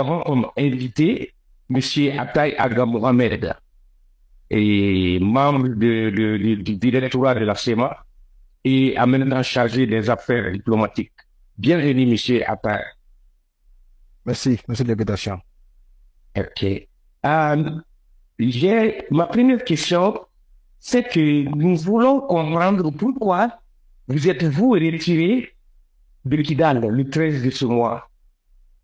avons comme invité M. Ataï Aga Mohamed, et membre du directoire de la CEMA et en même temps chargé des affaires diplomatiques. Bienvenue, M. Ataï. Merci de l'invitation. OK. Ma première question, c'est que nous voulons comprendre pourquoi vous êtes-vous retiré de Kidal le 13 de ce mois,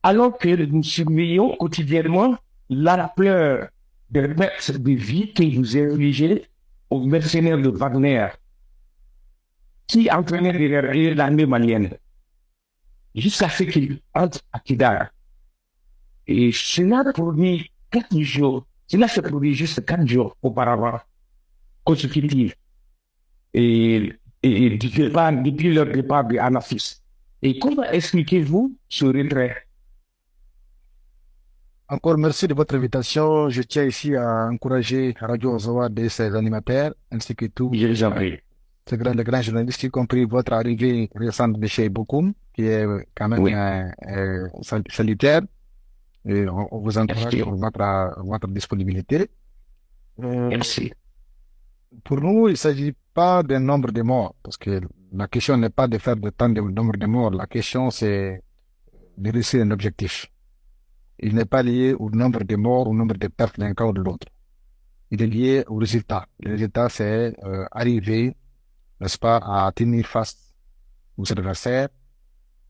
alors que nous surveillons quotidiennement l'ampleur des pertes de vie que vous infligez aux mercenaires de Wagner qui entraînaient derrière l'armée malienne jusqu'à ce qu'ils entrent à Kidal. Et cela se produit juste 4 jours auparavant, consécutifs, depuis leur départ de Anafis. Et comment expliquez-vous ce retrait? Encore merci de votre invitation. Je tiens ici à encourager Radio Ozawa et ses animateurs, ainsi que tous Je vous en prie. les grands journalistes, y compris votre arrivée récente de chez Bokoum, qui est quand même Oui. salutaire. Et on vous encourage Merci. pour votre disponibilité. Merci. Pour nous, il ne s'agit pas d'un nombre de morts, parce que la question n'est pas de faire de tant de nombre de morts. La question, c'est de réussir un objectif. Il n'est pas lié au nombre de morts, au nombre de pertes d'un cas ou de l'autre. Il est lié au résultat. Le résultat, c'est arriver, n'est-ce pas, à tenir face aux adversaires.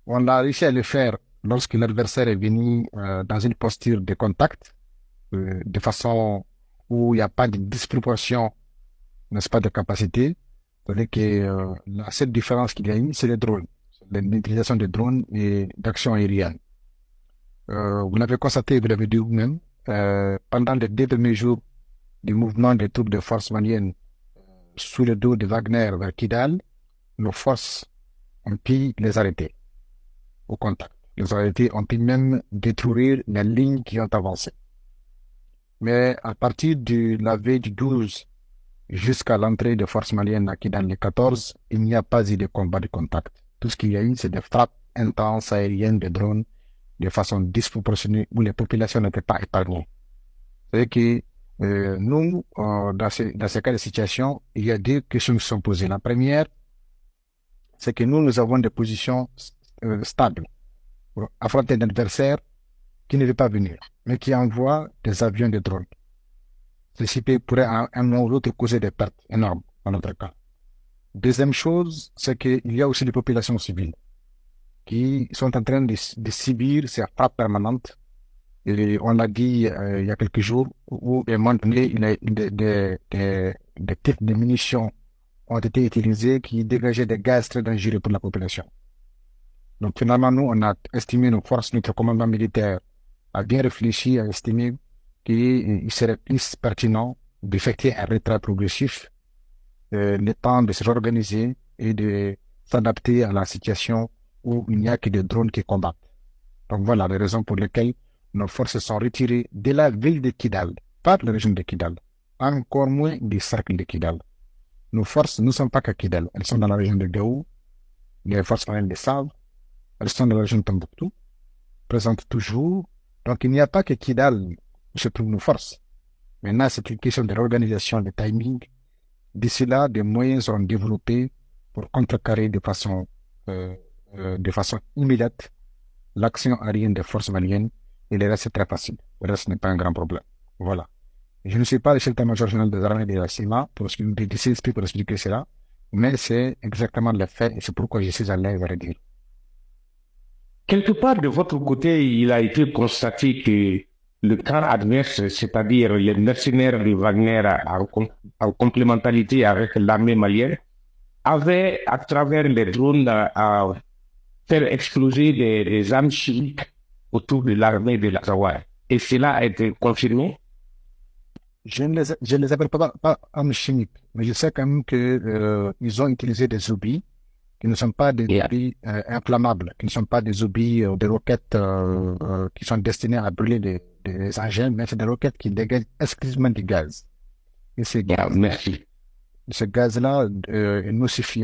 On a réussi à le faire lorsque l'adversaire est venu dans une posture de contact, de façon où il n'y a pas de disproportion, n'est-ce pas, de capacité. C'est-à-dire que la seule différence qu'il y a eu, c'est les drones, l'utilisation des drones et d'actions aériennes. Vous l'avez constaté, vous l'avez dit vous-même, pendant les 2 premiers jours du mouvement des troupes de force maliennes sous le dos de Wagner vers Kidal, nos forces ont pu les arrêter au contact. Les arrêtés ont pu même détruire les lignes qui ont avancé. Mais à partir de la veille du 12 jusqu'à l'entrée des forces maliennes à Kidal le 14, il n'y a pas eu de combat de contact. Tout ce qu'il y a eu, c'est des frappes intenses aériennes de drones de façon disproportionnée où les populations n'étaient pas épargnées. C'est que nous, dans ces cas de situation, il y a 2 questions qui sont posées. La première, c'est que nous avons des positions stables pour affronter un adversaire qui ne veut pas venir, mais qui envoie des avions de drones. Ceci pourrait à un moment ou l'autre causer des pertes énormes dans notre cas. Deuxième chose, c'est qu'il y a aussi des populations civiles qui sont en train de subir ces frappes permanentes. Et on l'a dit il y a quelques jours, où à un moment donné, des types de munitions ont été utilisés qui dégageaient des gaz très dangereux pour la population. Donc finalement, nous, on a estimé nos forces, notre commandement militaire a bien réfléchi, a estimé qu'il serait plus pertinent d'effectuer un retrait progressif, le temps de se réorganiser et de s'adapter à la situation où il n'y a que des drones qui combattent. Donc voilà les raisons pour lesquelles nos forces sont retirées de la ville de Kidal, pas de la région de Kidal, encore moins du cercle de Kidal. Nos forces ne sont pas qu'à Kidal, elles sont dans la région de Gaou, les forces marines de Save, elles sont dans la région de Tombouctou, présentes toujours. Donc il n'y a pas que Kidal où se trouvent nos forces. Maintenant, c'est une question de réorganisation, de timing. D'ici là, des moyens seront développés pour contrecarrer de façon immédiate l'action aérienne des forces maliennes, et le reste c'est très facile. Le reste n'est pas un grand problème. Voilà. Je ne suis pas le chef d'état-major général des armées de la CIMA pour expliquer cela, mais c'est exactement le fait et c'est pourquoi je suis à l'aise à le dire. Quelque part de votre côté, il a été constaté que le camp adverse, c'est-à-dire les mercenaires de Wagner en complémentarité avec l'armée malienne, avait, à travers les drones, à faire exploser des armes chimiques autour de l'armée de l'Azawad. Et cela a été confirmé. Je ne les appelle pas armes chimiques, mais je sais quand même que ils ont utilisé des obus qui ne sont pas des obus inflammables, qui ne sont pas des obus des roquettes qui sont destinées à brûler des engins, mais c'est des roquettes qui dégagent exclusivement du gaz. Et Merci. ce gaz-là est nocif.